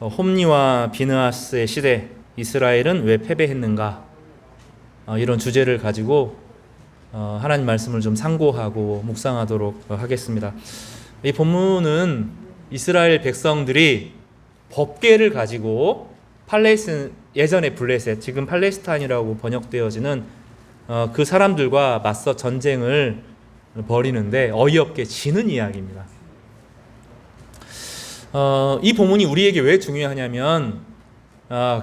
홈리와 비느하스의 시대, 이스라엘은 왜 패배했는가, 이런 주제를 가지고 하나님 말씀을 좀 상고하고 묵상하도록 하겠습니다. 이 본문은 이스라엘 백성들이 법궤를 가지고 예전에 블레셋, 지금 팔레스타인이라고 번역되어지는 그 사람들과 맞서 전쟁을 벌이는데 어이없게 지는 이야기입니다. 이 본문이 우리에게 왜 중요하냐면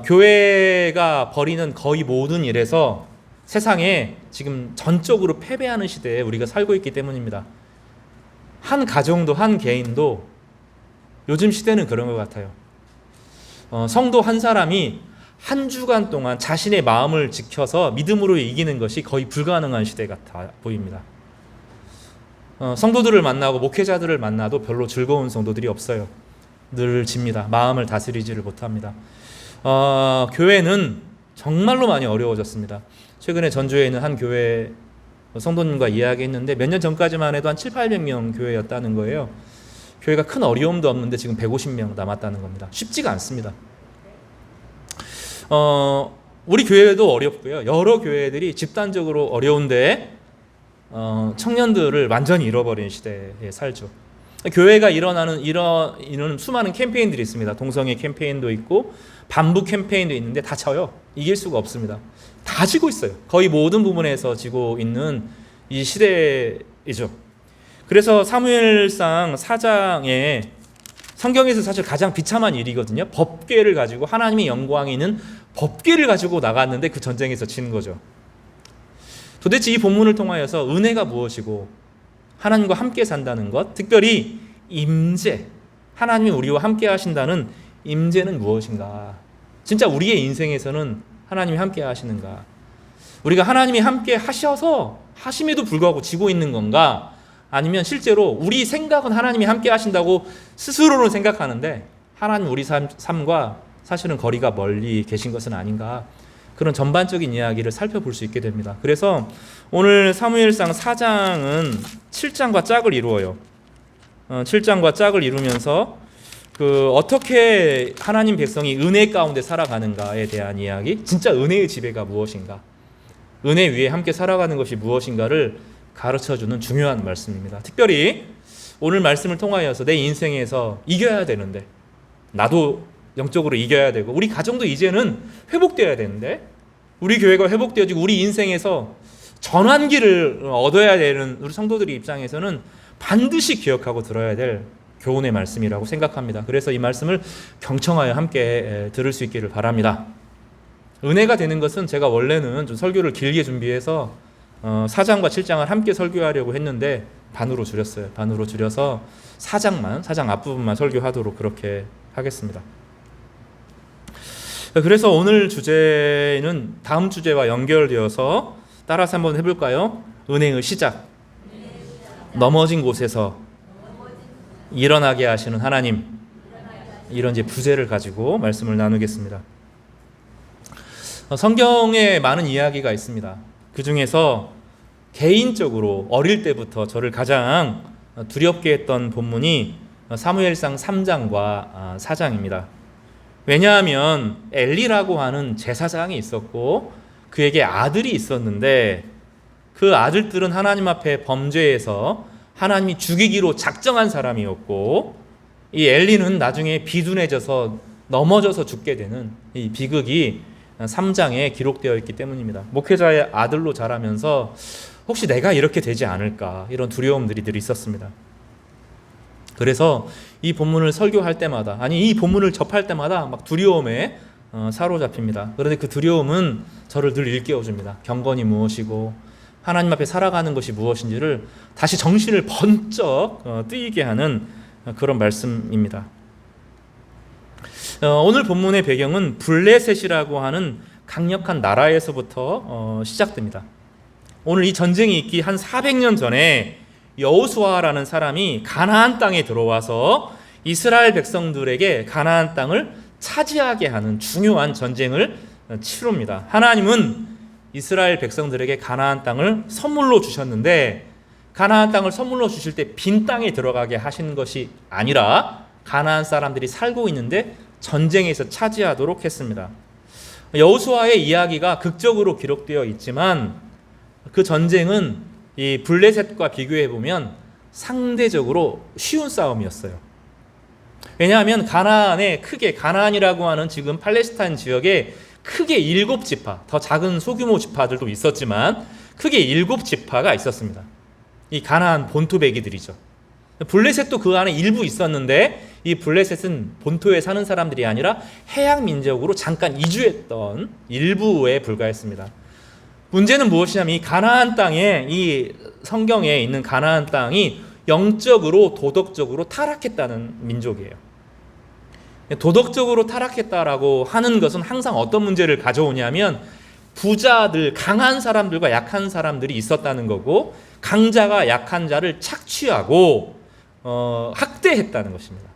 교회가 벌이는 거의 모든 일에서 세상에 지금 전적으로 패배하는 시대에 우리가 살고 있기 때문입니다. 한 가정도 한 개인도 요즘 시대는 그런 것 같아요. 성도 한 사람이 한 주간 동안 자신의 마음을 지켜서 믿음으로 이기는 것이 거의 불가능한 시대 같아 보입니다. 성도들을 만나고 목회자들을 만나도 별로 즐거운 성도들이 없어요. 늘 집니다. 마음을 다스리지를 못합니다. 교회는 정말로 많이 어려워졌습니다. 최근에 전주에 있는 한 교회 성도님과 이야기했는데 몇 년 전까지만 해도 한 700~800명 교회였다는 거예요. 교회가 큰 어려움도 없는데 지금 150명 남았다는 겁니다. 쉽지가 않습니다. 우리 교회도 어렵고요. 여러 교회들이 집단적으로 어려운데 청년들을 완전히 잃어버린 시대에 살죠. 교회가 이런 수많은 캠페인들이 있습니다. 동성애 캠페인도 있고 반부 캠페인도 있는데 다 져요. 이길 수가 없습니다. 다 지고 있어요. 거의 모든 부분에서 지고 있는 이 시대이죠. 그래서 사무엘상 4장에 성경에서 사실 가장 비참한 일이거든요. 법궤를 가지고 하나님의 영광이 있는 법궤를 가지고 나갔는데 그 전쟁에서 지는 거죠. 도대체 이 본문을 통하여서 은혜가 무엇이고 하나님과 함께 산다는 것, 특별히 임재, 하나님이 우리와 함께 하신다는 임재는 무엇인가? 진짜 우리의 인생에서는 하나님이 함께 하시는가? 우리가 하나님이 함께 하심에도 불구하고 지고 있는 건가? 아니면 실제로 우리 생각은 하나님이 함께 하신다고 스스로는 생각하는데 하나님 우리 삶과 사실은 거리가 멀리 계신 것은 아닌가? 그런 전반적인 이야기를 살펴볼 수 있게 됩니다. 그래서 오늘 사무엘상 4장은 7장과 짝을 이루어요. 7장과 짝을 이루면서 어떻게 하나님 백성이 은혜 가운데 살아가는가에 대한 이야기, 진짜 은혜의 지배가 무엇인가, 은혜 위에 함께 살아가는 것이 무엇인가를 가르쳐주는 중요한 말씀입니다. 특별히 오늘 말씀을 통하여서 내 인생에서 이겨야 되는데, 나도 영적으로 이겨야 되고 우리 가정도 이제는 회복되어야 되는데, 우리 교회가 회복되어지고 우리 인생에서 전환기를 얻어야 되는 우리 성도들의 입장에서는 반드시 기억하고 들어야 될 교훈의 말씀이라고 생각합니다. 그래서 이 말씀을 경청하여 함께 들을 수 있기를 바랍니다. 은혜가 되는 것은 제가 원래는 좀 설교를 길게 준비해서 4장과 7장을 함께 설교하려고 했는데 반으로 줄였어요. 반으로 줄여서 4장 앞부분만 설교하도록 그렇게 하겠습니다. 그래서 오늘 주제는 다음 주제와 연결되어서 따라서 한번 해볼까요? 은혜의 시작. 넘어진 곳에서 일어나게 하시는 하나님, 이런 이제 부제를 가지고 말씀을 나누겠습니다. 성경에 많은 이야기가 있습니다. 그 중에서 개인적으로 어릴 때부터 저를 가장 두렵게 했던 본문이 사무엘상 3장과 4장입니다. 왜냐하면 엘리라고 하는 제사장이 있었고 그에게 아들이 있었는데 그 아들들은 하나님 앞에 범죄해서 하나님이 죽이기로 작정한 사람이었고, 이 엘리는 나중에 비둔해져서 넘어져서 죽게 되는 이 비극이 3장에 기록되어 있기 때문입니다. 목회자의 아들로 자라면서 혹시 내가 이렇게 되지 않을까, 이런 두려움들이 늘 있었습니다. 그래서 이 본문을 설교할 때마다, 이 본문을 접할 때마다 막 두려움에 사로잡힙니다. 그런데 그 두려움은 저를 늘 일깨워줍니다. 경건이 무엇이고 하나님 앞에 살아가는 것이 무엇인지를 다시 정신을 번쩍 뜨이게 하는 그런 말씀입니다. 오늘 본문의 배경은 블레셋이라고 하는 강력한 나라에서부터 시작됩니다. 오늘 이 전쟁이 있기 한 400년 전에 여호수아라는 사람이 가나안 땅에 들어와서 이스라엘 백성들에게 가나안 땅을 차지하게 하는 중요한 전쟁을 치릅니다. 하나님은 이스라엘 백성들에게 가나안 땅을 선물로 주셨는데, 가나안 땅을 선물로 주실 때 빈 땅에 들어가게 하신 것이 아니라 가나안 사람들이 살고 있는데 전쟁에서 차지하도록 했습니다. 여호수아의 이야기가 극적으로 기록되어 있지만 그 전쟁은 이 블레셋과 비교해 보면 상대적으로 쉬운 싸움이었어요. 왜냐하면 가나안이라고 하는 지금 팔레스타인 지역에 크게 7지파, 더 작은 소규모 지파들도 있었지만 크게 7지파가 있었습니다. 이 가나안 본토 배기들이죠. 블레셋도 그 안에 일부 있었는데 이 블레셋은 본토에 사는 사람들이 아니라 해양 민족으로 잠깐 이주했던 일부에 불과했습니다. 문제는 무엇이냐면 이 가나안 땅에, 이 성경에 있는 가나안 땅이 영적으로 도덕적으로 타락했다는 민족이에요. 도덕적으로 타락했다라고 하는 것은 항상 어떤 문제를 가져오냐면 부자들, 강한 사람들과 약한 사람들이 있었다는 거고 강자가 약한 자를 착취하고 학대했다는 것입니다.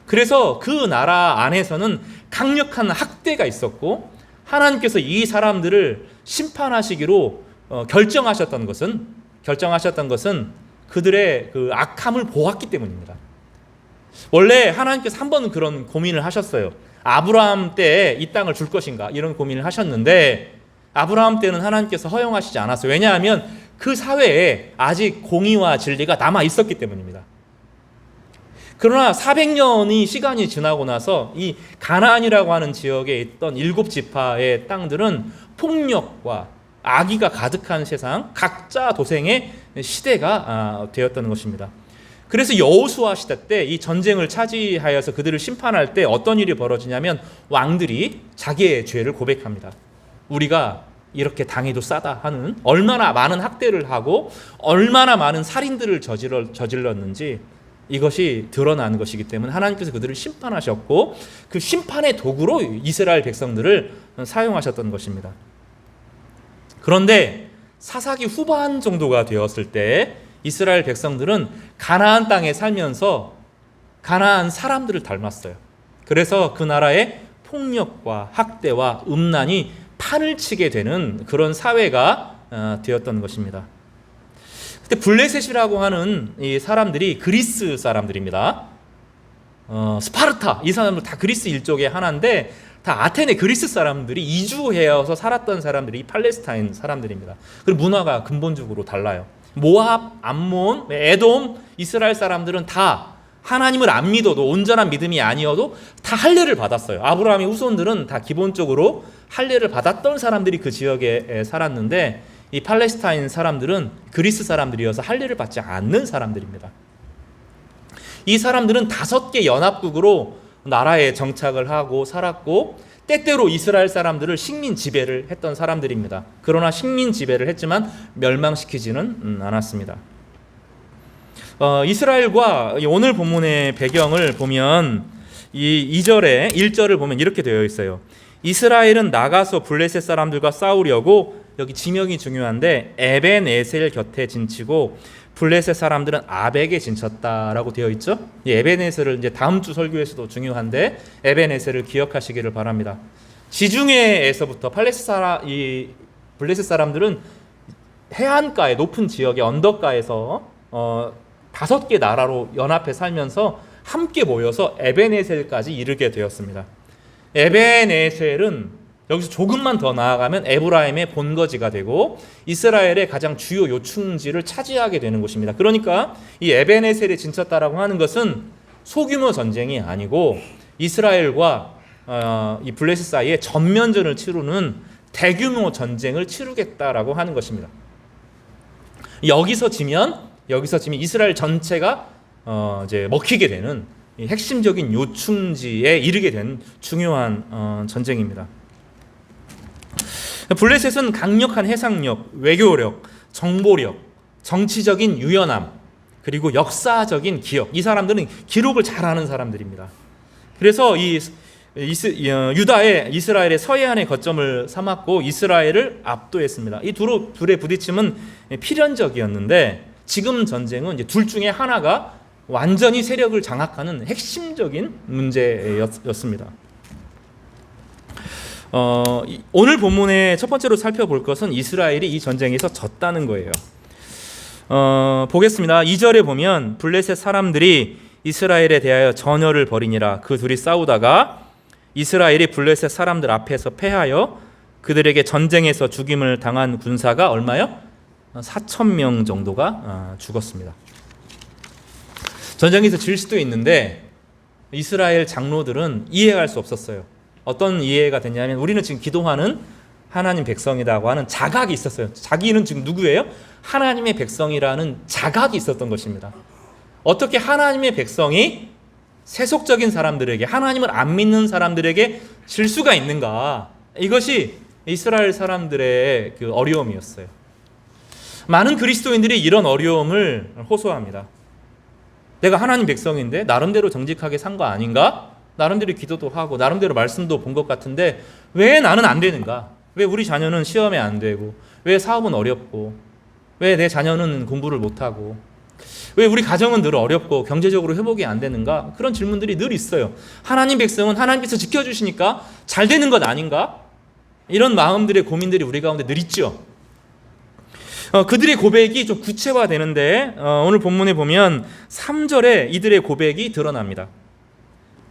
그래서 그 나라 안에서는 강력한 학대가 있었고 하나님께서 이 사람들을 심판하시기로 결정하셨던 것은 그들의 그 악함을 보았기 때문입니다. 원래 하나님께서 한 번 그런 고민을 하셨어요. 아브라함 때 이 땅을 줄 것인가 이런 고민을 하셨는데 아브라함 때는 하나님께서 허용하시지 않았어요. 왜냐하면 그 사회에 아직 공의와 진리가 남아 있었기 때문입니다. 그러나 400년이 시간이 지나고 나서 이 가나안이라고 하는 지역에 있던 7지파의 땅들은 폭력과 악의가 가득한 세상, 각자 도생의 시대가 되었던 것입니다. 그래서 여호수아 시대 때 이 전쟁을 차지하여서 그들을 심판할 때 어떤 일이 벌어지냐면 왕들이 자기의 죄를 고백합니다. 우리가 이렇게 당해도 싸다 하는, 얼마나 많은 학대를 하고 얼마나 많은 살인들을 저질렀는지 이것이 드러나는 것이기 때문에 하나님께서 그들을 심판하셨고 그 심판의 도구로 이스라엘 백성들을 사용하셨던 것입니다. 그런데 사사기 후반 정도가 되었을 때 이스라엘 백성들은 가나안 땅에 살면서 가나안 사람들을 닮았어요. 그래서 그 나라의 폭력과 학대와 음란이 판을 치게 되는 그런 사회가 되었던 것입니다. 그때 블레셋이라고 하는 이 사람들이 그리스 사람들입니다. 스파르타, 이 사람들 다 그리스 일족의 하나인데 다 아테네 그리스 사람들이 이주해서 살았던 사람들이 팔레스타인 사람들입니다. 그리고 문화가 근본적으로 달라요. 모압, 암몬, 에돔, 이스라엘 사람들은 다 하나님을 안 믿어도, 온전한 믿음이 아니어도 다 할례를 받았어요. 아브라함의 후손들은 다 기본적으로 할례를 받았던 사람들이 그 지역에 살았는데 이 팔레스타인 사람들은 그리스 사람들이어서 할례를 받지 않는 사람들입니다. 이 사람들은 5개 연합국으로 나라에 정착을 하고 살았고 때때로 이스라엘 사람들을 식민 지배를 했던 사람들입니다. 그러나 식민 지배를 했지만 멸망시키지는 않았습니다. 이스라엘과 오늘 본문의 배경을 보면 이 2절에 1절을 보면 이렇게 되어 있어요. 이스라엘은 나가서 블레셋 사람들과 싸우려고, 여기 지명이 중요한데, 에벤에셀 곁에 진치고 블레셋 사람들은 아벡에 진쳤다라고 되어 있죠. 이 에벤에셀을 이제 다음 주 설교에서도 중요한데 에벤에셀을 기억하시기를 바랍니다. 지중해에서부터 블레셋 사람들은 해안가의 높은 지역의 언덕가에서 5개 나라로 연합해 살면서 함께 모여서 에벤에셀까지 이르게 되었습니다. 에벤에셀은 여기서 조금만 더 나아가면 에브라임의 본거지가 되고 이스라엘의 가장 주요 요충지를 차지하게 되는 곳입니다. 그러니까 이 에벤에셀에 진쳤다라고 하는 것은 소규모 전쟁이 아니고 이스라엘과 이 블레셋 사이에 전면전을 치르는 대규모 전쟁을 치르겠다라고 하는 것입니다. 여기서 지면 이스라엘 전체가 이제 먹히게 되는 이 핵심적인 요충지에 이르게 된 중요한 전쟁입니다. 블레셋은 강력한 해상력, 외교력, 정보력, 정치적인 유연함, 그리고 역사적인 기억, 이 사람들은 기록을 잘하는 사람들입니다. 그래서 유다의 이스라엘의 서해안의 거점을 삼았고 이스라엘을 압도했습니다. 이 둘의 부딪힘은 필연적이었는데 지금 전쟁은 이제 둘 중에 하나가 완전히 세력을 장악하는 핵심적인 문제였습니다. 오늘 본문에 첫 번째로 살펴볼 것은 이스라엘이 이 전쟁에서 졌다는 거예요. 보겠습니다. 2절에 보면 블레셋 사람들이 이스라엘에 대하여 전열을 벌이니라. 그 둘이 싸우다가 이스라엘이 블레셋 사람들 앞에서 패하여 그들에게 전쟁에서 죽임을 당한 군사가 얼마요? 4,000명 정도가 죽었습니다. 전쟁에서 질 수도 있는데 이스라엘 장로들은 이해할 수 없었어요. 어떤 이해가 됐냐면 우리는 지금 기도하는 하나님 백성이라고 하는 자각이 있었어요. 자기는 지금 누구예요? 하나님의 백성이라는 자각이 있었던 것입니다. 어떻게 하나님의 백성이 세속적인 사람들에게, 하나님을 안 믿는 사람들에게 질 수가 있는가? 이것이 이스라엘 사람들의 그 어려움이었어요. 많은 그리스도인들이 이런 어려움을 호소합니다. 내가 하나님 백성인데 나름대로 정직하게 산 거 아닌가? 나름대로 기도도 하고 나름대로 말씀도 본 것 같은데 왜 나는 안 되는가? 왜 우리 자녀는 시험에 안 되고, 왜 사업은 어렵고, 왜 내 자녀는 공부를 못하고, 왜 우리 가정은 늘 어렵고 경제적으로 회복이 안 되는가? 그런 질문들이 늘 있어요. 하나님 백성은 하나님께서 지켜주시니까 잘 되는 것 아닌가? 이런 마음들의 고민들이 우리 가운데 늘 있죠. 그들의 고백이 좀 구체화되는데 오늘 본문에 보면 3절에 이들의 고백이 드러납니다.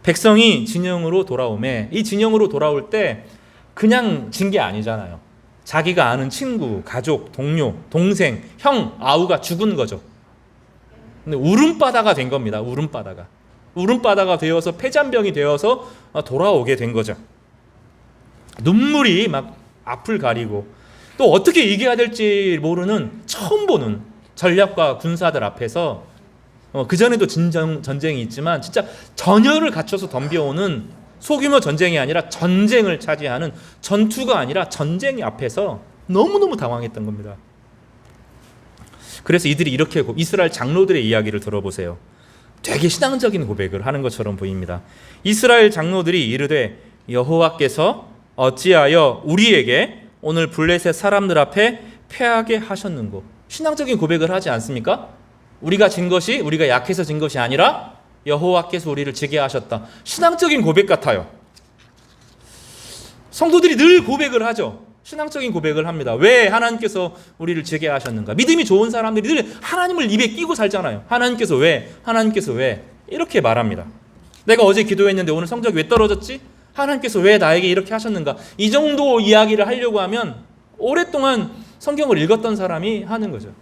백성이 진영으로 돌아오매, 이 진영으로 돌아올 때 그냥 진 게 아니잖아요. 자기가 아는 친구, 가족, 동료, 동생, 형, 아우가 죽은 거죠. 근데 울음바다가 된 겁니다. 울음바다가 되어서 폐잔병이 되어서 돌아오게 된 거죠. 눈물이 막 앞을 가리고 또 어떻게 이겨야 될지 모르는 처음 보는 전략과 군사들 앞에서 그전에도 전쟁이 있지만 진짜 전열을 갖춰서 덤벼오는 소규모 전쟁이 아니라 전쟁을 차지하는, 전투가 아니라 전쟁이 앞에서 너무너무 당황했던 겁니다. 그래서 이들이 이렇게 이스라엘 장로들의 이야기를 들어보세요. 되게 신앙적인 고백을 하는 것처럼 보입니다. 이스라엘 장로들이 이르되 여호와께서 어찌하여 우리에게 오늘 블레셋 사람들 앞에 패하게 하셨는고. 신앙적인 고백을 하지 않습니까? 우리가 진 것이, 우리가 약해서 진 것이 아니라 여호와께서 우리를 지게 하셨다. 신앙적인 고백 같아요. 성도들이 늘 고백을 하죠. 신앙적인 고백을 합니다. 왜 하나님께서 우리를 지게 하셨는가? 믿음이 좋은 사람들이 늘 하나님을 입에 끼고 살잖아요. 하나님께서 왜? 하나님께서 왜? 이렇게 말합니다. 내가 어제 기도했는데 오늘 성적이 왜 떨어졌지? 하나님께서 왜 나에게 이렇게 하셨는가? 이 정도 이야기를 하려고 하면 오랫동안 성경을 읽었던 사람이 하는 거죠.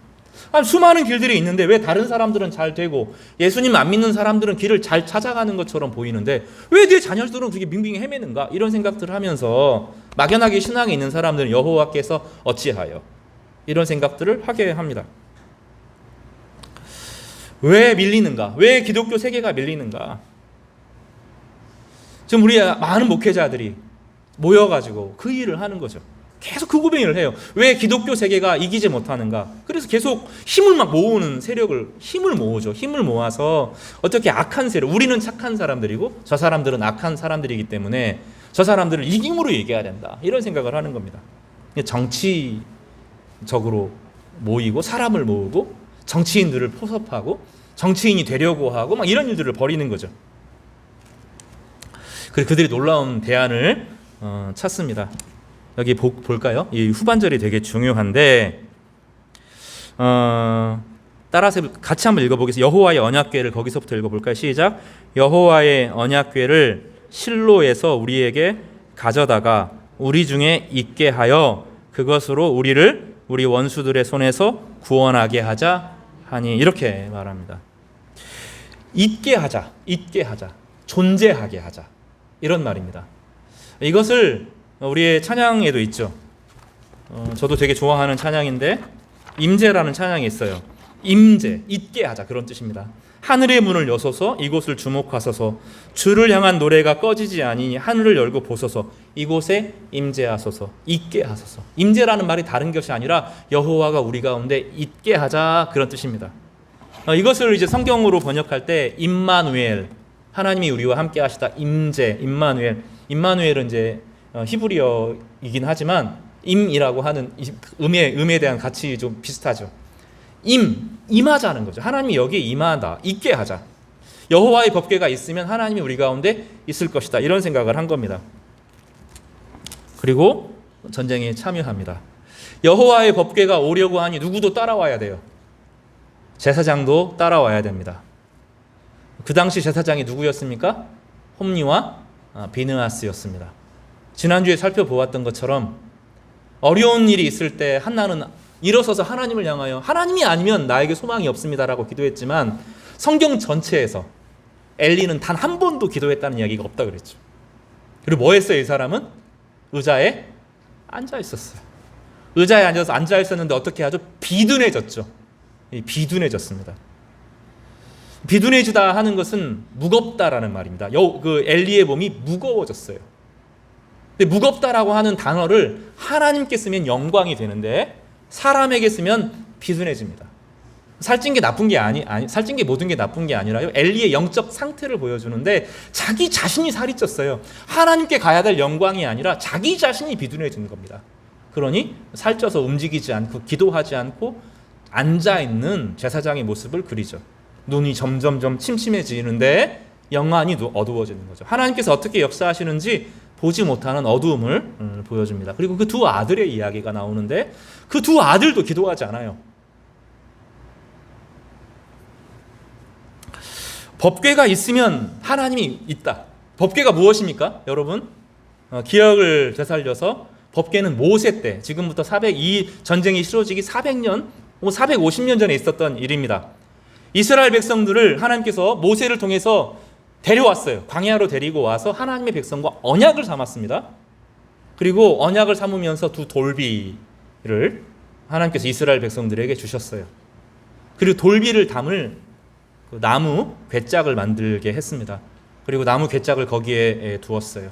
수많은 길들이 있는데 왜 다른 사람들은 잘 되고 예수님 안 믿는 사람들은 길을 잘 찾아가는 것처럼 보이는데 왜 내 자녀들은 그게 빙빙 헤매는가? 이런 생각들을 하면서 막연하게 신앙에 있는 사람들은 여호와께서 어찌하여 이런 생각들을 하게 합니다. 왜 밀리는가? 왜 기독교 세계가 밀리는가? 지금 우리 많은 목회자들이 모여가지고 그 일을 하는 거죠. 계속 그 고백을 해요. 왜 기독교 세계가 이기지 못하는가? 그래서 계속 힘을 막 모으는 세력을, 힘을 모으죠. 힘을 모아서 어떻게 악한 세력, 우리는 착한 사람들이고 저 사람들은 악한 사람들이기 때문에 저 사람들을 이김으로 이겨야 된다. 이런 생각을 하는 겁니다. 정치적으로 모이고 사람을 모으고 정치인들을 포섭하고 정치인이 되려고 하고 막 이런 일들을 벌이는 거죠. 그래서 그들이 놀라운 대안을 찾습니다. 여기 볼까요? 이 후반절이 되게 중요한데 따라서 같이 한번 읽어보겠습니다. 여호와의 언약궤를 거기서부터 읽어볼까요? 시작. 여호와의 언약궤를 실로에서 우리에게 가져다가 우리 중에 있게 하여 그것으로 우리를 우리 원수들의 손에서 구원하게 하자 하니, 이렇게 말합니다. 있게 하자, 존재하게 하자, 이런 말입니다. 이것을 우리의 찬양에도 있죠. 저도 되게 좋아하는 찬양인데 임재라는 찬양이 있어요. 임재, 있게 하자, 그런 뜻입니다. 하늘의 문을 여소서 이곳을 주목하소서, 주를 향한 노래가 꺼지지 아니니 하늘을 열고 보소서, 이곳에 임재하소서, 있게 하소서. 임재라는 말이 다른 것이 아니라 여호와가 우리 가운데 있게 하자, 그런 뜻입니다. 이것을 이제 성경으로 번역할 때 임마누엘, 하나님이 우리와 함께 하시다, 임재, 임마누엘은 이제 히브리어이긴 하지만 임이라고 하는 음에 대한 가치 좀 비슷하죠. 임하자는 거죠. 하나님이 여기에 임하다, 있게 하자. 여호와의 법궤가 있으면 하나님이 우리 가운데 있을 것이다, 이런 생각을 한 겁니다. 그리고 전쟁에 참여합니다. 여호와의 법궤가 오려고 하니 누구도 따라와야 돼요. 제사장도 따라와야 됩니다. 그 당시 제사장이 누구였습니까? 홈리와 비느하스였습니다. 지난주에 살펴보았던 것처럼 어려운 일이 있을 때 한나는 일어서서 하나님을 향하여 하나님이 아니면 나에게 소망이 없습니다라고 기도했지만 성경 전체에서 엘리는 단 한 번도 기도했다는 이야기가 없다 그랬죠. 그리고 뭐 했어요? 이 사람은 의자에 앉아 있었어요. 의자에 앉아 있었는데 어떻게 하죠? 비둔해졌죠. 비둔해졌습니다. 비둔해지다 하는 것은 무겁다라는 말입니다. 그 엘리의 몸이 무거워졌어요. 근데 무겁다라고 하는 단어를 하나님께 쓰면 영광이 되는데 사람에게 쓰면 비둔해집니다. 살찐 게 나쁜 게 살찐 게 모든 게 나쁜 게 아니라요. 엘리의 영적 상태를 보여주는데 자기 자신이 살이 쪘어요. 하나님께 가야 될 영광이 아니라 자기 자신이 비둔해지는 겁니다. 그러니 살쪄서 움직이지 않고 기도하지 않고 앉아 있는 제사장의 모습을 그리죠. 눈이 점점점 침침해지는데 영안이 어두워지는 거죠. 하나님께서 어떻게 역사하시는지 보지 못하는 어두움을 보여줍니다. 그리고 그 두 아들의 이야기가 나오는데 그 두 아들도 기도하지 않아요. 법궤가 있으면 하나님이 있다. 법궤가 무엇입니까? 여러분 기억을 되살려서 법궤는 모세 때 지금부터 이 전쟁이 치러지기 400년 450년 전에 있었던 일입니다. 이스라엘 백성들을 하나님께서 모세를 통해서 데려왔어요. 광야로 데리고 와서 하나님의 백성과 언약을 삼았습니다. 그리고 언약을 삼으면서 두 돌비를 하나님께서 이스라엘 백성들에게 주셨어요. 그리고 돌비를 담을 나무 궤짝을 만들게 했습니다. 그리고 나무 궤짝을 거기에 두었어요.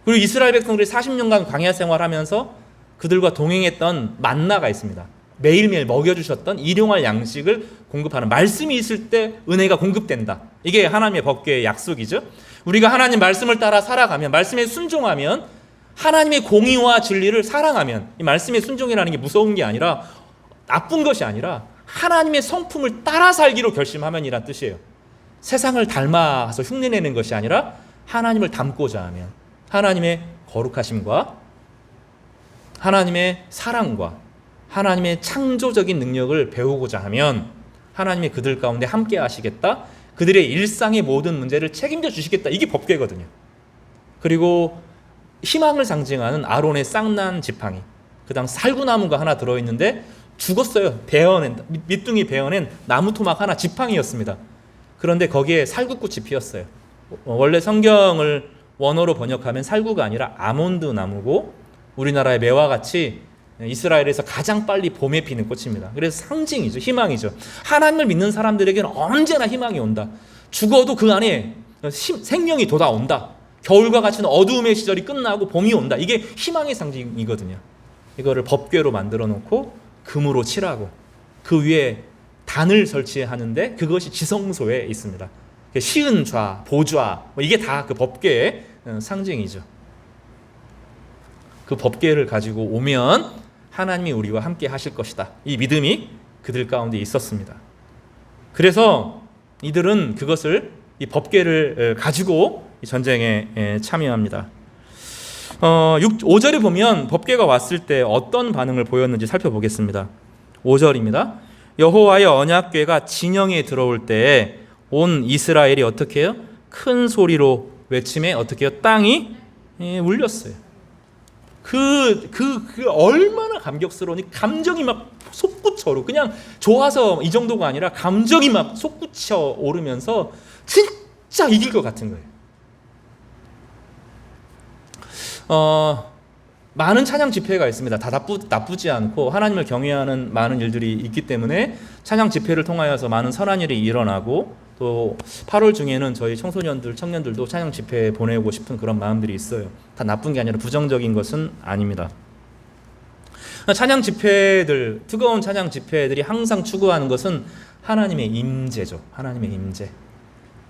그리고 이스라엘 백성들이 40년간 광야 생활하면서 그들과 동행했던 만나가 있습니다. 매일매일 먹여주셨던 일용할 양식을 공급하는 말씀이 있을 때 은혜가 공급된다. 이게 하나님의 법궤의 약속이죠. 우리가 하나님 말씀을 따라 살아가면 말씀에 순종하면 하나님의 공의와 진리를 사랑하면 이 말씀의 순종이라는 게 무서운 게 아니라 나쁜 것이 아니라 하나님의 성품을 따라 살기로 결심하면이란 뜻이에요. 세상을 닮아서 흉내내는 것이 아니라 하나님을 닮고자 하면 하나님의 거룩하심과 하나님의 사랑과 하나님의 창조적인 능력을 배우고자 하면 하나님이 그들 가운데 함께 하시겠다. 그들의 일상의 모든 문제를 책임져 주시겠다. 이게 법궤거든요. 그리고 희망을 상징하는 아론의 쌍난 지팡이. 그 다음 살구나무가 하나 들어있는데 죽었어요. 밑둥이 베어낸 나무 토막 하나 지팡이였습니다. 그런데 거기에 살구꽃이 피었어요. 원래 성경을 원어로 번역하면 살구가 아니라 아몬드 나무고 우리나라의 매와 같이 이스라엘에서 가장 빨리 봄에 피는 꽃입니다. 그래서 상징이죠. 희망이죠. 하나님을 믿는 사람들에게는 언제나 희망이 온다. 죽어도 그 안에 생명이 돋아온다. 겨울과 같은 어두움의 시절이 끝나고 봄이 온다. 이게 희망의 상징이거든요. 이거를 법궤로 만들어 놓고 금으로 칠하고 그 위에 단을 설치하는데 그것이 지성소에 있습니다. 시은좌, 보좌 이게 다 그 법궤의 상징이죠. 그 법궤를 가지고 오면 하나님이 우리와 함께 하실 것이다. 이 믿음이 그들 가운데 있었습니다. 그래서 이들은 그것을 이 법궤를 가지고 전쟁에 참여합니다. 5절에 보면 법궤가 왔을 때 어떤 반응을 보였는지 살펴보겠습니다. 5절입니다. 여호와의 언약궤가 진영에 들어올 때 온 이스라엘이 어떻게 해요? 큰 소리로 외침에 어떻게 해요? 땅이 울렸어요. 그 얼마나 감격스러우니 감정이 막 솟구쳐 그냥 좋아서 이 정도가 아니라 감정이 막 솟구쳐 오르면서 진짜 이길 것 같은 거예요. 많은 찬양 집회가 있습니다. 다 나쁘지 않고 하나님을 경외하는 많은 일들이 있기 때문에 찬양 집회를 통하여서 많은 선한 일이 일어나고 또 8월 중에는 저희 청년들도 찬양 집회에 보내고 싶은 그런 마음들이 있어요. 다 나쁜 게 아니라 부정적인 것은 아닙니다. 찬양 집회들, 뜨거운 찬양 집회들이 항상 추구하는 것은 하나님의 임재죠. 하나님의 임재.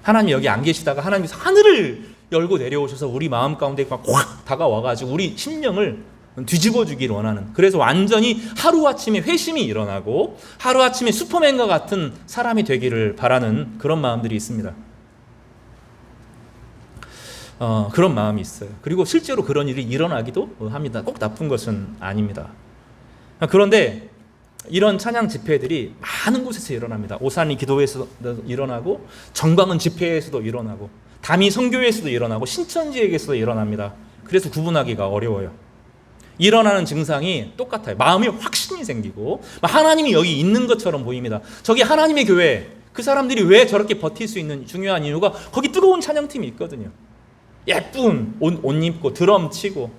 하나님 여기 안 계시다가 하나님께서 하늘을 열고 내려오셔서 우리 마음 가운데 확 다가와가지고 우리 심령을 뒤집어 주기를 원하는, 그래서 완전히 하루아침에 회심이 일어나고 하루아침에 슈퍼맨과 같은 사람이 되기를 바라는 그런 마음들이 있습니다. 그런 마음이 있어요. 그리고 실제로 그런 일이 일어나기도 합니다. 꼭 나쁜 것은 아닙니다. 그런데 이런 찬양 집회들이 많은 곳에서 일어납니다. 오산리 기도회에서도 일어나고, 정광은 집회에서도 일어나고, 담이 선교회에서도 일어나고, 신천지에게서도 일어납니다. 그래서 구분하기가 어려워요. 일어나는 증상이 똑같아요. 마음에 확신이 생기고 하나님이 여기 있는 것처럼 보입니다. 저기 하나님의 교회, 그 사람들이 왜 저렇게 버틸 수 있는 중요한 이유가 거기 뜨거운 찬양팀이 있거든요. 예쁜 옷 입고 드럼 치고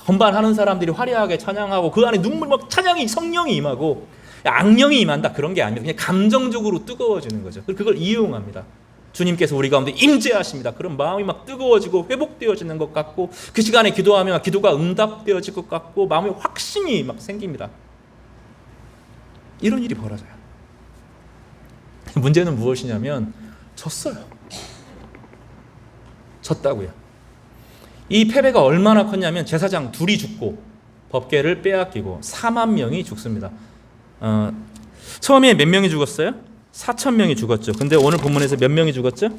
건반하는 사람들이 화려하게 찬양하고 그 안에 눈물 막 찬양이 성령이 임하고 악령이 임한다 그런 게 아니라 그냥 감정적으로 뜨거워지는 거죠. 그걸 이용합니다. 주님께서 우리 가운데 임재하십니다. 그런 마음이 막 뜨거워지고 회복되어지는 것 같고 그 시간에 기도하면 기도가 응답되어질 것 같고 마음에 확신이 막 생깁니다. 이런 일이 벌어져요. 문제는 무엇이냐면 졌어요. 졌다고요. 이 패배가 얼마나 컸냐면 제사장 둘이 죽고 법궤를 빼앗기고 4만 명이 죽습니다. 처음에 몇 명이 죽었어요? 4천 명이 죽었죠. 근데 오늘 본문에서 몇 명이 죽었죠?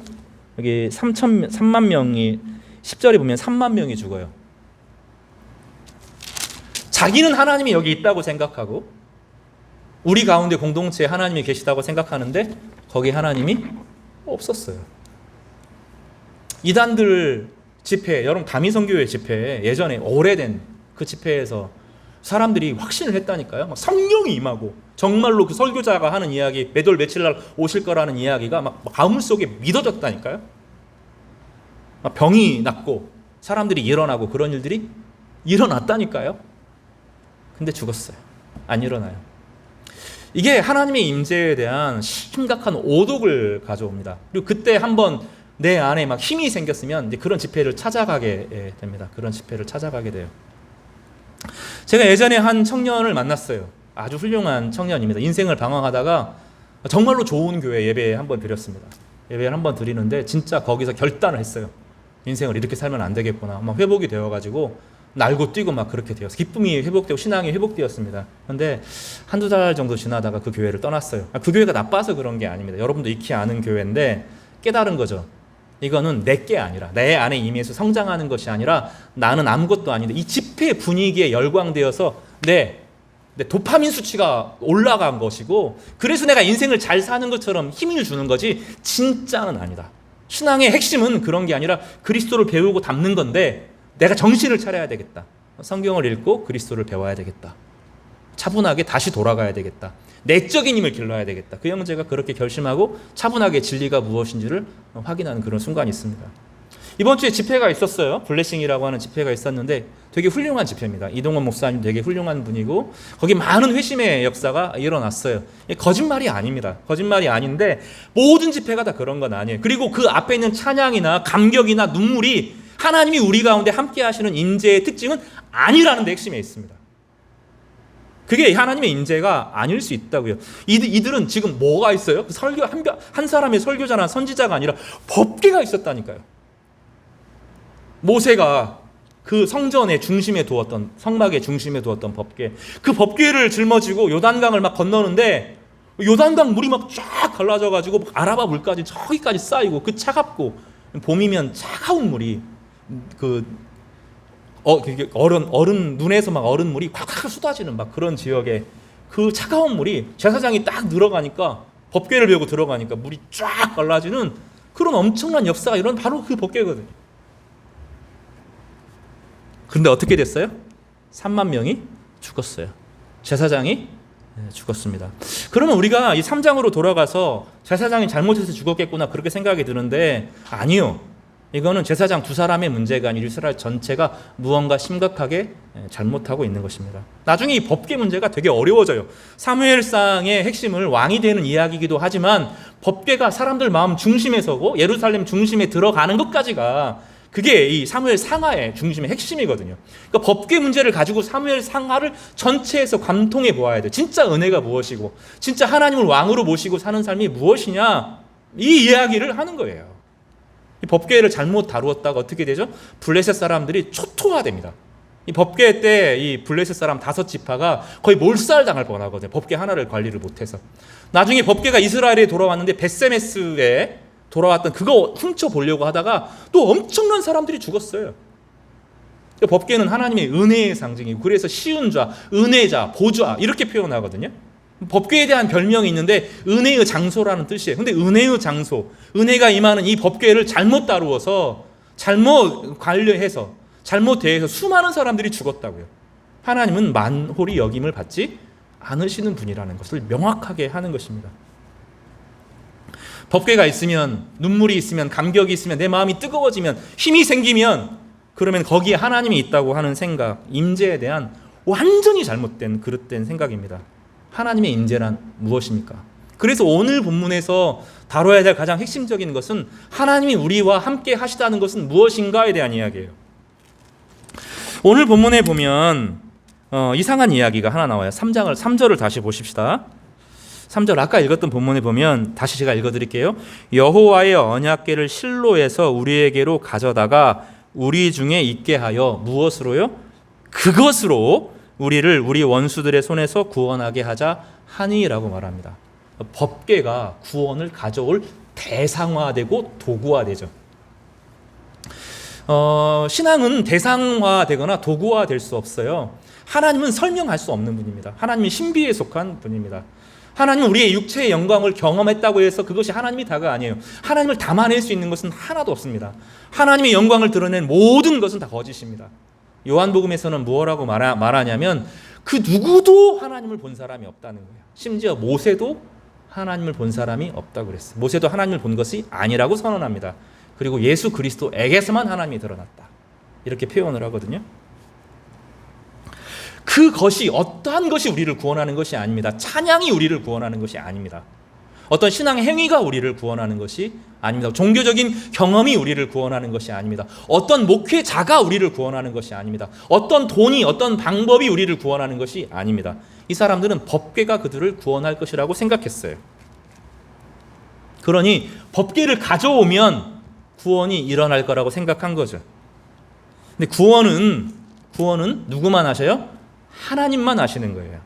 여기 3만 명이 10절에 보면 3만 명이 죽어요. 자기는 하나님이 여기 있다고 생각하고 우리 가운데 공동체에 하나님이 계시다고 생각하는데 거기 하나님이 없었어요. 이단들 집회, 여러분 다미선교회 집회 예전에 오래된 그 집회에서 사람들이 확신을 했다니까요. 막 성령이 임하고 정말로 그 설교자가 하는 이야기, 몇월 며칠 날 오실 거라는 이야기가 막 가물 속에 믿어졌다니까요. 막 병이 낫고 사람들이 일어나고 그런 일들이 일어났다니까요. 근데 죽었어요. 안 일어나요. 이게 하나님의 임재에 대한 심각한 오독을 가져옵니다. 그리고 그때 한번 내 안에 막 힘이 생겼으면 이제 그런 집회를 찾아가게 됩니다. 그런 집회를 찾아가게 돼요. 제가 예전에 한 청년을 만났어요. 아주 훌륭한 청년입니다. 인생을 방황하다가 정말로 좋은 교회 예배 한번 드렸습니다. 예배를 한번 드리는데 진짜 거기서 결단을 했어요. 인생을 이렇게 살면 안 되겠구나. 막 회복이 되어가지고 날고 뛰고 막 그렇게 되어서 기쁨이 회복되고 신앙이 회복되었습니다. 그런데 한두 달 정도 지나다가 그 교회를 떠났어요. 그 교회가 나빠서 그런 게 아닙니다. 여러분도 익히 아는 교회인데 깨달은 거죠. 이거는 내게 아니라 내 안에 임해서 성장하는 것이 아니라 나는 아무것도 아닌데 이 집회 분위기에 열광되어서 내 도파민 수치가 올라간 것이고 그래서 내가 인생을 잘 사는 것처럼 힘을 주는 거지 진짜는 아니다. 신앙의 핵심은 그런 게 아니라 그리스도를 배우고 담는 건데 내가 정신을 차려야 되겠다. 성경을 읽고 그리스도를 배워야 되겠다. 차분하게 다시 돌아가야 되겠다. 내적인 힘을 길러야 되겠다. 그 형제가 그렇게 결심하고 차분하게 진리가 무엇인지를 확인하는 그런 순간이 있습니다. 이번 주에 집회가 있었어요. 블레싱이라고 하는 집회가 있었는데 되게 훌륭한 집회입니다. 이동원 목사님 되게 훌륭한 분이고 거기 많은 회심의 역사가 일어났어요. 거짓말이 아닙니다. 거짓말이 아닌데 모든 집회가 다 그런 건 아니에요. 그리고 그 앞에 있는 찬양이나 감격이나 눈물이 하나님이 우리 가운데 함께 하시는 임재의 특징은 아니라는 데 핵심에 있습니다. 그게 하나님의 임재가 아닐 수 있다고요. 이들은 지금 뭐가 있어요? 설교 한 사람의 설교자나 선지자가 아니라 법궤가 있었다니까요. 모세가 그 성전의 중심에 두었던 성막의 중심에 두었던 법궤, 그 법궤를 짊어지고 요단강을 막 건너는데 요단강 물이 막 쫙 갈라져가지고 아라바 물까지 저기까지 쌓이고 그 차갑고 봄이면 차가운 물이 얼음 눈에서 막 얼음물이 콱콱 쏟아지는 막 그런 지역에 그 차가운 물이 제사장이 딱 들어가니까 법궤를 베고 들어가니까 물이 쫙 갈라지는 그런 엄청난 역사가 이런 바로 그 법궤거든요. 근데 어떻게 됐어요? 3만 명이 죽었어요. 제사장이 죽었습니다. 그러면 우리가 이 3장으로 돌아가서 제사장이 잘못해서 죽었겠구나 그렇게 생각이 드는데 아니요. 이거는 제사장 두 사람의 문제가 아니라 이스라엘 전체가 무언가 심각하게 잘못하고 있는 것입니다. 나중에 이 법궤 문제가 되게 어려워져요. 사무엘상의 핵심을 왕이 되는 이야기이기도 하지만 법궤가 사람들 마음 중심에 서고 예루살렘 중심에 들어가는 것까지가 그게 이 사무엘 상하의 중심의 핵심이거든요. 그러니까 법궤 문제를 가지고 사무엘 상하를 전체에서 관통해 보아야 돼요. 진짜 은혜가 무엇이고 진짜 하나님을 왕으로 모시고 사는 삶이 무엇이냐 이 이야기를 하는 거예요. 이 법궤를 잘못 다루었다가 어떻게 되죠? 블레셋 사람들이 초토화됩니다. 이 법궤 때 이 블레셋 사람 5지파가 거의 몰살당할 뻔하거든요. 법궤 하나를 관리를 못해서. 나중에 법궤가 이스라엘에 돌아왔는데 벳세메스에 돌아왔던 그거 훔쳐보려고 하다가 또 엄청난 사람들이 죽었어요. 법궤는 하나님의 은혜의 상징이고, 그래서 시은 자, 은혜자, 보좌 이렇게 표현하거든요. 법궤에 대한 별명이 있는데 은혜의 장소라는 뜻이에요. 근데 은혜의 장소, 은혜가 임하는 이 법궤를 잘못 다루어서, 잘못 관리해서, 잘못 대해서 수많은 사람들이 죽었다고요. 하나님은 만홀히 여김을 받지 않으시는 분이라는 것을 명확하게 하는 것입니다. 법궤가 있으면, 눈물이 있으면, 감격이 있으면, 내 마음이 뜨거워지면, 힘이 생기면, 그러면 거기에 하나님이 있다고 하는 생각, 임재에 대한 완전히 잘못된 그릇된 생각입니다. 하나님의 임재란 무엇입니까? 그래서 오늘 본문에서 다뤄야 될 가장 핵심적인 것은 하나님이 우리와 함께 하시다는 것은 무엇인가에 대한 이야기예요. 오늘 본문에 보면 이상한 이야기가 하나 나와요. 3절을 다시 보십시다. 3절 아까 읽었던 본문에 보면, 다시 제가 읽어드릴게요. 여호와의 언약궤를 실로에서 우리에게로 가져다가 우리 중에 있게 하여 무엇으로요? 그것으로 우리를 우리 원수들의 손에서 구원하게 하자 하니라고 말합니다. 법궤가 구원을 가져올 대상화되고 도구화되죠. 신앙은 대상화되거나 도구화될 수 없어요. 하나님은 설명할 수 없는 분입니다. 하나님은 신비에 속한 분입니다. 하나님은 우리의 육체의 영광을 경험했다고 해서 그것이 하나님이 다가 아니에요. 하나님을 담아낼 수 있는 것은 하나도 없습니다. 하나님의 영광을 드러낸 모든 것은 다 거짓입니다. 요한복음에서는 무엇라고 말하냐면, 그 누구도 하나님을 본 사람이 없다는 거예요. 심지어 모세도 하나님을 본 사람이 없다고 그랬어요. 모세도 하나님을 본 것이 아니라고 선언합니다. 그리고 예수 그리스도에게서만 하나님이 드러났다, 이렇게 표현을 하거든요. 그것이, 어떠한 것이 우리를 구원하는 것이 아닙니다. 찬양이 우리를 구원하는 것이 아닙니다. 어떤 신앙의 행위가 우리를 구원하는 것이 아닙니다. 종교적인 경험이 우리를 구원하는 것이 아닙니다. 어떤 목회자가 우리를 구원하는 것이 아닙니다. 어떤 돈이, 어떤 방법이 우리를 구원하는 것이 아닙니다. 이 사람들은 법궤가 그들을 구원할 것이라고 생각했어요. 그러니 법궤를 가져오면 구원이 일어날 거라고 생각한 거죠. 근데 구원은 누구만 하셔요? 하나님만 하시는 거예요.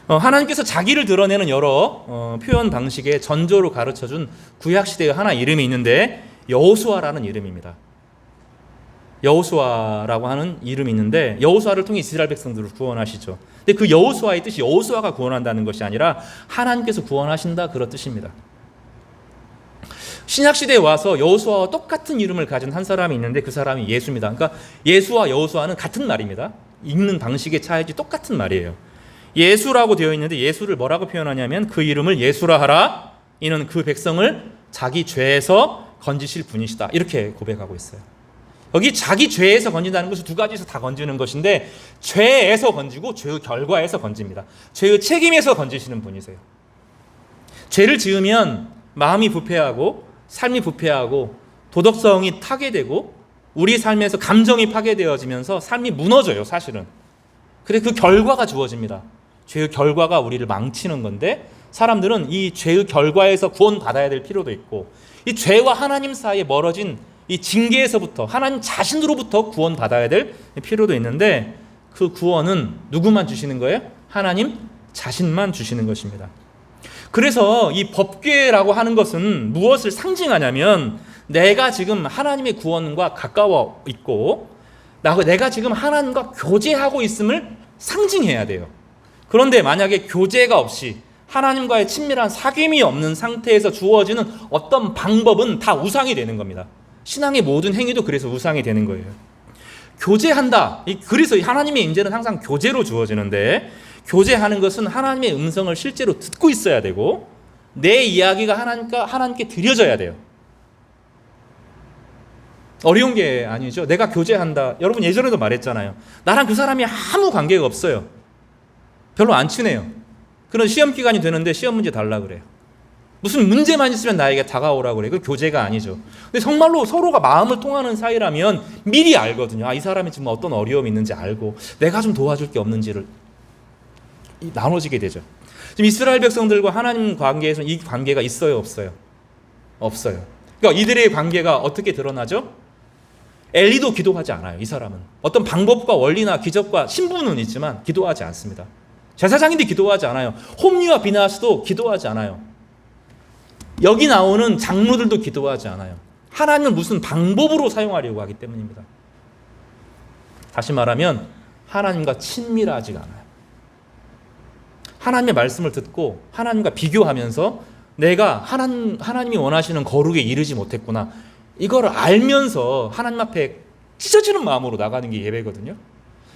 하나님께서 자기를 드러내는 여러 표현 방식의 전조로 가르쳐준 구약시대의 하나 이름이 있는데, 여호수아라는 이름입니다. 여호수아라고 하는 이름이 있는데, 여호수아를 통해 이스라엘 백성들을 구원하시죠. 근데 그 여호수아의 뜻이 여호수아가 구원한다는 것이 아니라 하나님께서 구원하신다, 그런 뜻입니다. 신약시대에 와서 여호수아와 똑같은 이름을 가진 한 사람이 있는데, 그 사람이 예수입니다. 그러니까 예수와 여호수아는 같은 말입니다. 읽는 방식의 차이지 똑같은 말이에요. 예수라고 되어 있는데, 예수를 뭐라고 표현하냐면, 그 이름을 예수라 하라, 이는 그 백성을 자기 죄에서 건지실 분이시다, 이렇게 고백하고 있어요. 여기 자기 죄에서 건진다는 것은 두 가지에서 다 건지는 것인데, 죄에서 건지고 죄의 결과에서 건집니다. 죄의 책임에서 건지시는 분이세요. 죄를 지으면 마음이 부패하고 삶이 부패하고 도덕성이 타개되고 우리 삶에서 감정이 파괴되어지면서 삶이 무너져요, 사실은. 그래서 그 결과가 주어집니다. 죄의 결과가 우리를 망치는 건데, 사람들은 이 죄의 결과에서 구원받아야 될 필요도 있고, 이 죄와 하나님 사이에 멀어진 이 징계에서부터, 하나님 자신으로부터 구원받아야 될 필요도 있는데, 그 구원은 누구만 주시는 거예요? 하나님 자신만 주시는 것입니다. 그래서 이 법궤라고 하는 것은 무엇을 상징하냐면, 내가 지금 하나님의 구원과 가까워 있고 내가 지금 하나님과 교제하고 있음을 상징해야 돼요. 그런데 만약에 교제가 없이 하나님과의 친밀한 사귐이 없는 상태에서 주어지는 어떤 방법은 다 우상이 되는 겁니다. 신앙의 모든 행위도 그래서 우상이 되는 거예요. 교제한다. 그래서 하나님의 임재는 항상 교제로 주어지는데, 교제하는 것은 하나님의 음성을 실제로 듣고 있어야 되고, 내 이야기가 하나님께 드려져야 돼요. 어려운 게 아니죠. 내가 교제한다. 여러분 예전에도 말했잖아요. 나랑 그 사람이 아무 관계가 없어요. 별로 안 친해요. 그런 시험 기간이 되는데 시험 문제 달라 그래요. 무슨 문제만 있으면 나에게 다가오라고 그래요. 그 교제가 아니죠. 근데 정말로 서로가 마음을 통하는 사이라면 미리 알거든요. 이 사람이 지금 어떤 어려움이 있는지 알고 내가 좀 도와줄 게 없는지를 나눠지게 되죠. 지금 이스라엘 백성들과 하나님 관계에서는 이 관계가 있어요, 없어요? 없어요. 그러니까 이들의 관계가 어떻게 드러나죠? 엘리도 기도하지 않아요. 이 사람은 어떤 방법과 원리나 기적과 신분은 있지만 기도하지 않습니다. 제사장인데 기도하지 않아요. 홈리와 비나스도 기도하지 않아요. 여기 나오는 장로들도 기도하지 않아요. 하나님을 무슨 방법으로 사용하려고 하기 때문입니다. 다시 말하면 하나님과 친밀하지가 않아요. 하나님의 말씀을 듣고 하나님과 비교하면서 내가 하나님이 원하시는 거룩에 이르지 못했구나, 이거를 알면서 하나님 앞에 찢어지는 마음으로 나가는 게 예배거든요.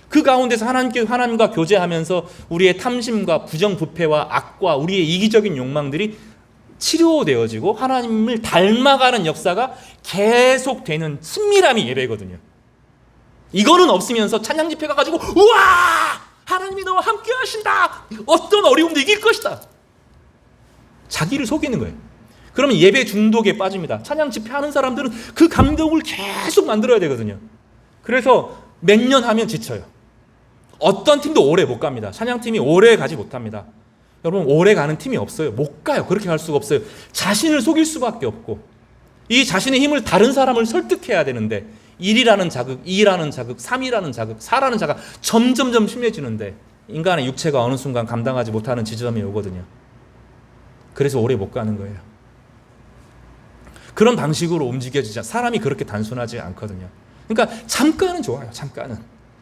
그 가운데서 하나님과 교제하면서 우리의 탐심과 부정부패와 악과 우리의 이기적인 욕망들이 치료되어지고 하나님을 닮아가는 역사가 계속되는 친밀함이 예배거든요. 이거는 없으면서 찬양 집회 가가지고 우와 하나님이 너와 함께 하신다, 어떤 어려움도 이길 것이다, 자기를 속이는 거예요. 그러면 예배 중독에 빠집니다. 찬양 집회 하는 사람들은 그 감동을 계속 만들어야 되거든요. 그래서 몇 년 하면 지쳐요. 어떤 팀도 오래 못 갑니다. 찬양팀이 오래 가지 못합니다. 여러분, 오래 가는 팀이 없어요. 못 가요. 그렇게 갈 수가 없어요. 자신을 속일 수밖에 없고, 이 자신의 힘을 다른 사람을 설득해야 되는데 1이라는 자극, 2라는 자극, 3이라는 자극, 4라는 자극 점점점 심해지는데 인간의 육체가 어느 순간 감당하지 못하는 지점이 오거든요. 그래서 오래 못 가는 거예요. 그런 방식으로 움직여지자 사람이 그렇게 단순하지 않거든요. 그러니까 잠깐은 좋아요.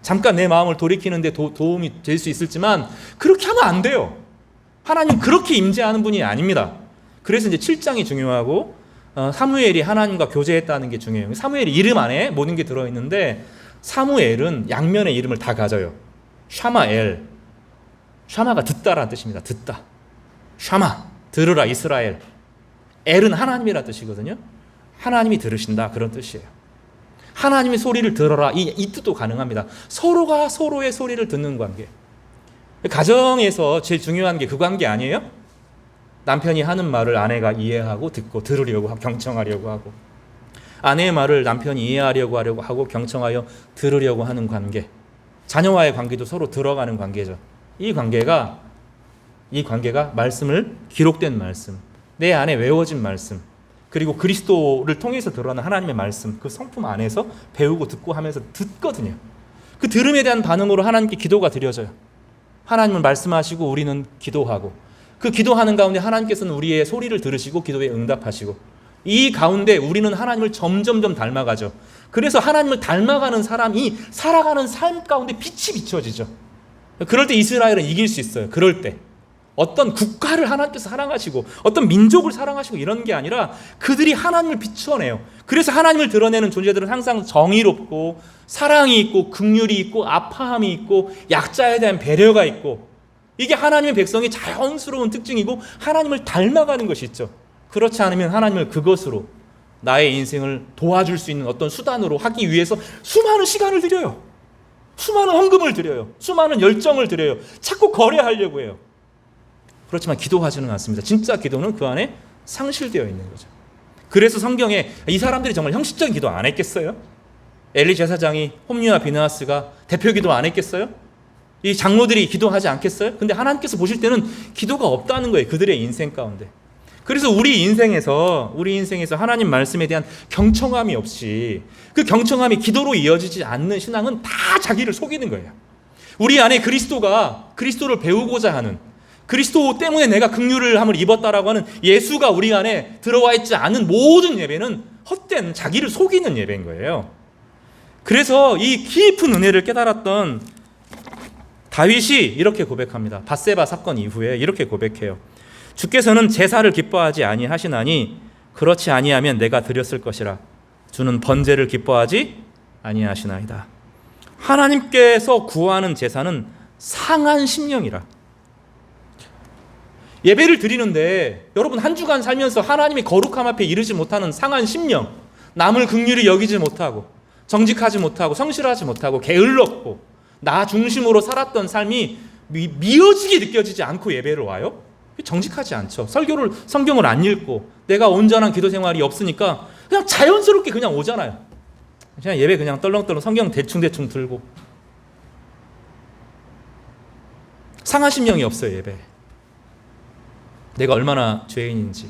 잠깐 내 마음을 돌이키는데 도움이 될 수 있을지만 그렇게 하면 안 돼요. 하나님 그렇게 임재하는 분이 아닙니다. 그래서 이제 7장이 중요하고 사무엘이 하나님과 교제했다는 게 중요해요. 사무엘 이름 안에 모든 게 들어있는데 사무엘은 양면의 이름을 다 가져요. 샤마엘, 샤마가 듣다라는 뜻입니다. 듣다. 샤마, 들으라 이스라엘. 엘은 하나님이라는 뜻이거든요. 하나님이 들으신다, 그런 뜻이에요. 하나님의 소리를 들어라, 이 뜻도 가능합니다. 서로가 서로의 소리를 듣는 관계. 가정에서 제일 중요한 게 그 관계 아니에요? 남편이 하는 말을 아내가 이해하고 듣고 들으려고 하고 경청하려고 하고, 아내의 말을 남편이 이해하려고 하고 경청하여 들으려고 하는 관계. 자녀와의 관계도 서로 들어가는 관계죠. 이 관계가 말씀을, 기록된 말씀, 내 안에 외워진 말씀, 그리고 그리스도를 통해서 드러나는 하나님의 말씀, 그 성품 안에서 배우고 듣고 하면서 듣거든요. 그 들음에 대한 반응으로 하나님께 기도가 드려져요. 하나님은 말씀하시고 우리는 기도하고, 그 기도하는 가운데 하나님께서는 우리의 소리를 들으시고 기도에 응답하시고, 이 가운데 우리는 하나님을 점점점 닮아가죠. 그래서 하나님을 닮아가는 사람이 살아가는 삶 가운데 빛이 비춰지죠. 그럴 때 이스라엘은 이길 수 있어요. 그럴 때 어떤 국가를 하나님께서 사랑하시고 어떤 민족을 사랑하시고 이런 게 아니라 그들이 하나님을 비춰내요. 그래서 하나님을 드러내는 존재들은 항상 정의롭고 사랑이 있고 긍휼이 있고 아파함이 있고 약자에 대한 배려가 있고, 이게 하나님의 백성이 자연스러운 특징이고 하나님을 닮아가는 것이 있죠. 그렇지 않으면 하나님을 그것으로 나의 인생을 도와줄 수 있는 어떤 수단으로 하기 위해서 수많은 시간을 들여요. 수많은 헌금을 드려요. 수많은 열정을 드려요. 자꾸 거래하려고 해요. 그렇지만 기도하지는 않습니다. 진짜 기도는 그 안에 상실되어 있는 거죠. 그래서 성경에 이 사람들이 정말 형식적인 기도 안 했겠어요? 엘리 제사장이, 홈리와 비느하스가 대표 기도 안 했겠어요? 이 장로들이 기도하지 않겠어요? 근데 하나님께서 보실 때는 기도가 없다는 거예요. 그들의 인생 가운데. 그래서 우리 인생에서 하나님 말씀에 대한 경청함이 없이, 그 경청함이 기도로 이어지지 않는 신앙은 다 자기를 속이는 거예요. 우리 안에 그리스도를 배우고자 하는, 그리스도 때문에 내가 긍휼을 함을 입었다라고 하는 예수가 우리 안에 들어와 있지 않은 모든 예배는 헛된 자기를 속이는 예배인 거예요. 그래서 이 깊은 은혜를 깨달았던 다윗이 이렇게 고백합니다. 밧세바 사건 이후에 이렇게 고백해요. 주께서는 제사를 기뻐하지 아니하시나니 그렇지 아니하면 내가 드렸을 것이라. 주는 번제를 기뻐하지 아니하시나이다. 하나님께서 구하는 제사는 상한 심령이라. 예배를 드리는데 여러분 한 주간 살면서 하나님의 거룩함 앞에 이르지 못하는 상한 심령, 남을 긍휼히 여기지 못하고 정직하지 못하고 성실하지 못하고 게을렀고 나 중심으로 살았던 삶이 미어지게 느껴지지 않고 예배를 와요? 정직하지 않죠. 성경을 안 읽고 내가 온전한 기도 생활이 없으니까 그냥 자연스럽게 그냥 오잖아요. 그냥 예배 그냥 떨렁떨렁 성경 대충 들고. 상한 심령이 없어요. 예배. 내가 얼마나 죄인인지,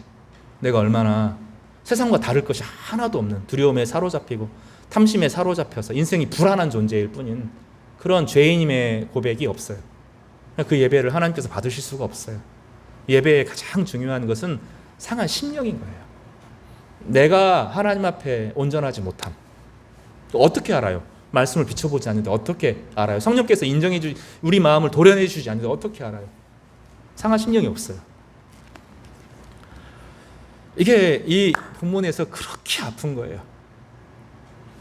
내가 얼마나 세상과 다를 것이 하나도 없는, 두려움에 사로잡히고 탐심에 사로잡혀서 인생이 불안한 존재일 뿐인 그런 죄인임의 고백이 없어요. 그 예배를 하나님께서 받으실 수가 없어요. 예배의 가장 중요한 것은 상한 심령인 거예요. 내가 하나님 앞에 온전하지 못함. 또 어떻게 알아요? 말씀을 비춰보지 않는데 어떻게 알아요? 성령께서 우리 마음을 도려내 주지 않는데 어떻게 알아요? 상한 심령이 없어요. 이게 이 본문에서 그렇게 아픈 거예요.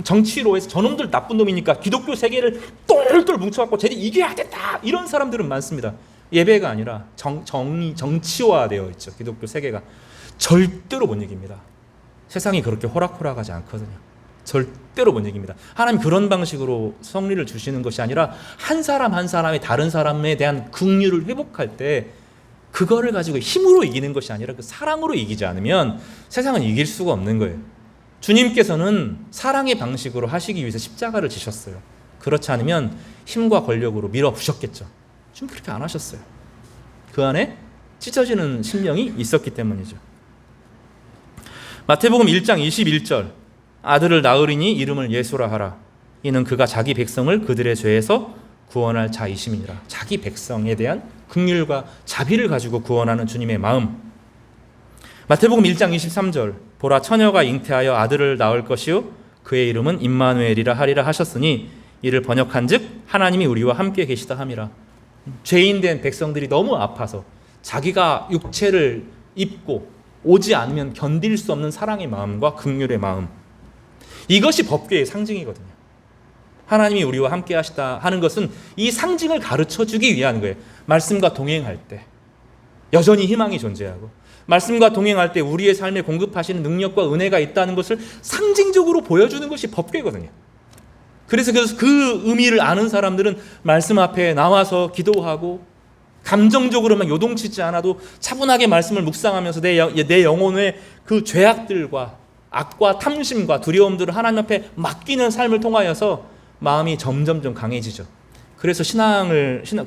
정치로 해서 저놈들 나쁜 놈이니까 기독교 세계를 똘똘 뭉쳐갖고 쟤들이 이겨야 된다 이런 사람들은 많습니다. 예배가 아니라 정치화되어 있죠. 기독교 세계가 절대로 못 이깁니다. 세상이 그렇게 호락호락하지 않거든요. 절대로 못 이깁니다. 하나님 그런 방식으로 성리를 주시는 것이 아니라 한 사람 한 사람이 다른 사람에 대한 긍휼을 회복할 때 그거를 가지고 힘으로 이기는 것이 아니라 그 사랑으로 이기지 않으면 세상은 이길 수가 없는 거예요. 주님께서는 사랑의 방식으로 하시기 위해서 십자가를 지셨어요. 그렇지 않으면 힘과 권력으로 밀어부셨겠죠. 지금 그렇게 안 하셨어요. 그 안에 찢어지는 심령이 있었기 때문이죠. 마태복음 1장 21절 아들을 낳으리니 이름을 예수라 하라. 이는 그가 자기 백성을 그들의 죄에서 구원할 자이심이니라. 자기 백성에 대한 긍휼과 자비를 가지고 구원하는 주님의 마음. 마태복음 1장 23절 보라 처녀가 잉태하여 아들을 낳을 것이요 그의 이름은 임마누엘이라 하리라 하셨으니 이를 번역한즉 하나님이 우리와 함께 계시다 함이라. 죄인된 백성들이 너무 아파서 자기가 육체를 입고 오지 않으면 견딜 수 없는 사랑의 마음과 긍휼의 마음, 이것이 법궤의 상징이거든요. 하나님이 우리와 함께 하시다 하는 것은 이 상징을 가르쳐주기 위한 거예요. 말씀과 동행할 때 여전히 희망이 존재하고 말씀과 동행할 때 우리의 삶에 공급하시는 능력과 은혜가 있다는 것을 상징적으로 보여주는 것이 법궤거든요. 그래서 그 의미를 아는 사람들은 말씀 앞에 나와서 기도하고 감정적으로 막 요동치지 않아도 차분하게 말씀을 묵상하면서 내 영혼의 그 죄악들과 악과 탐심과 두려움들을 하나님 앞에 맡기는 삶을 통하여서 마음이 점점점 강해지죠. 그래서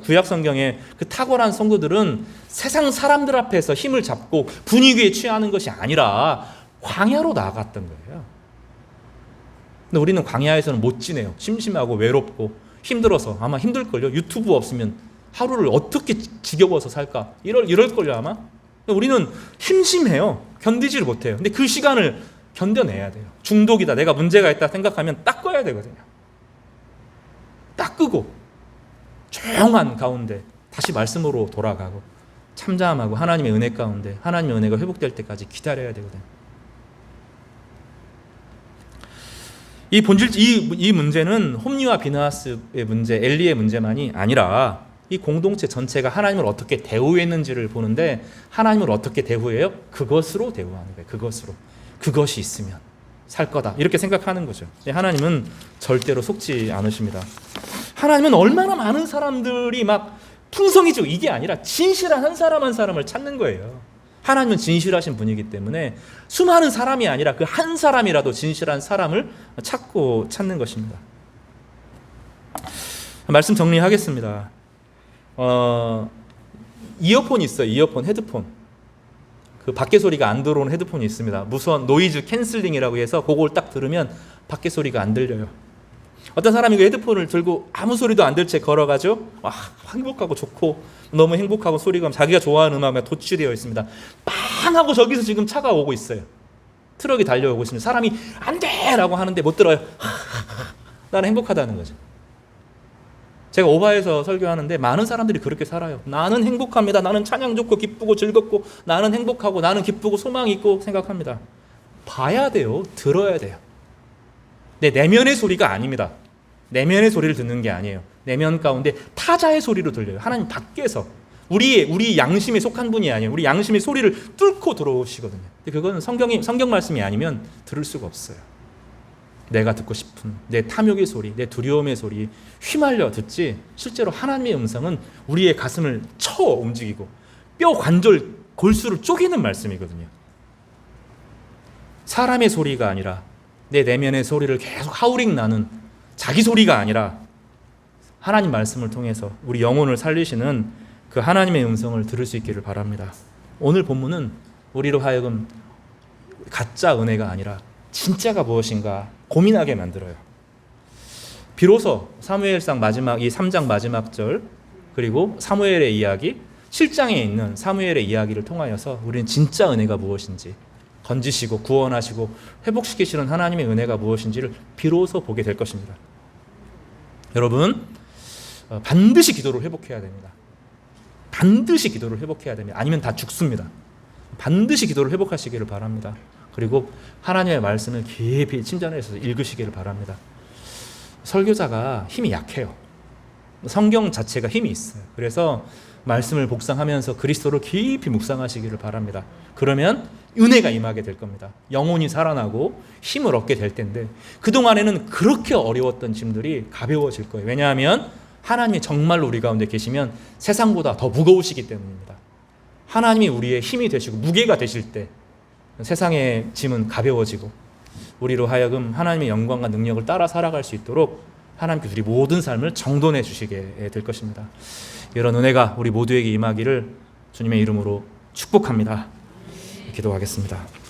구약 성경의 그 탁월한 성도들은 세상 사람들 앞에서 힘을 잡고 분위기에 취하는 것이 아니라 광야로 나아갔던 거예요. 근데 우리는 광야에서는 못 지내요. 심심하고 외롭고 힘들어서 아마 힘들걸요. 유튜브 없으면 하루를 어떻게 지겨워서 살까? 이럴걸요 아마. 우리는 심심해요. 견디지를 못해요. 근데 그 시간을 견뎌내야 돼요. 중독이다, 내가 문제가 있다 생각하면 딱 꺼야 되거든요. 딱 끄고 조용한 가운데 다시 말씀으로 돌아가고 참잠하고 하나님의 은혜 가운데 하나님의 은혜가 회복될 때까지 기다려야 되거든요. 이 문제는 홈리와 비느하스의 문제, 엘리의 문제만이 아니라 이 공동체 전체가 하나님을 어떻게 대우했는지를 보는데 하나님을 어떻게 대우해요? 그것으로 대우하는 거예요. 그것이 있으면 살 거다 이렇게 생각하는 거죠. 하나님은 절대로 속지 않으십니다. 하나님은 얼마나 많은 사람들이 막 풍성해지고 이게 아니라 진실한 한 사람 한 사람을 찾는 거예요. 하나님은 진실하신 분이기 때문에 수많은 사람이 아니라 그 한 사람이라도 진실한 사람을 찾는 것입니다. 말씀 정리하겠습니다. 이어폰이 있어요. 이어폰, 헤드폰. 그 밖에 소리가 안 들어오는 헤드폰이 있습니다. 무선 노이즈 캔슬링이라고 해서 그걸 딱 들으면 밖에 소리가 안 들려요. 어떤 사람이 그 헤드폰을 들고 아무 소리도 안 들 채 걸어가죠. 와, 행복하고 좋고 너무 행복하고 소리가 자기가 좋아하는 음악에 도취되어 있습니다. 빵 하고 저기서 지금 차가 오고 있어요. 트럭이 달려오고 있습니다. 사람이 안 돼! 라고 하는데 못 들어요. 나는 행복하다는 거죠. 제가 오바에서 설교하는데 많은 사람들이 그렇게 살아요. 나는 행복합니다. 나는 찬양 좋고 기쁘고 즐겁고 나는 행복하고 나는 기쁘고 소망이 있고 생각합니다. 봐야 돼요. 들어야 돼요. 내 내면의 소리가 아닙니다. 내면의 소리를 듣는 게 아니에요. 내면 가운데 타자의 소리로 들려요. 하나님 밖에서 우리 양심에 속한 분이 아니에요. 우리 양심의 소리를 뚫고 들어오시거든요. 근데 그건 성경 말씀이 아니면 들을 수가 없어요. 내가 듣고 싶은 내 탐욕의 소리, 내 두려움의 소리 휘말려 듣지 실제로 하나님의 음성은 우리의 가슴을 쳐 움직이고 뼈 관절 골수를 쪼개는 말씀이거든요. 사람의 소리가 아니라 내 내면의 소리를 계속 하우링 나는 자기 소리가 아니라 하나님 말씀을 통해서 우리 영혼을 살리시는 그 하나님의 음성을 들을 수 있기를 바랍니다. 오늘 본문은 우리로 하여금 가짜 은혜가 아니라 진짜가 무엇인가 고민하게 만들어요. 비로소 사무엘상 마지막 이 3장 마지막 절 그리고 사무엘의 이야기 7장에 있는 사무엘의 이야기를 통하여서 우리는 진짜 은혜가 무엇인지 건지시고 구원하시고 회복시키시는 하나님의 은혜가 무엇인지를 비로소 보게 될 것입니다. 여러분 반드시 기도를 회복해야 됩니다. 반드시 기도를 회복해야 됩니다. 아니면 다 죽습니다. 반드시 기도를 회복하시기를 바랍니다. 그리고 하나님의 말씀을 깊이 침전해서 읽으시기를 바랍니다. 설교자가 힘이 약해요. 성경 자체가 힘이 있어요. 그래서 말씀을 복상하면서 그리스도를 깊이 묵상하시기를 바랍니다. 그러면 은혜가 임하게 될 겁니다. 영혼이 살아나고 힘을 얻게 될 텐데 그동안에는 그렇게 어려웠던 짐들이 가벼워질 거예요. 왜냐하면 하나님이 정말로 우리 가운데 계시면 세상보다 더 무거우시기 때문입니다. 하나님이 우리의 힘이 되시고 무게가 되실 때 세상의 짐은 가벼워지고 우리로 하여금 하나님의 영광과 능력을 따라 살아갈 수 있도록 하나님께서 우리 모든 삶을 정돈해 주시게 될 것입니다. 이런 은혜가 우리 모두에게 임하기를 주님의 이름으로 축복합니다. 기도하겠습니다.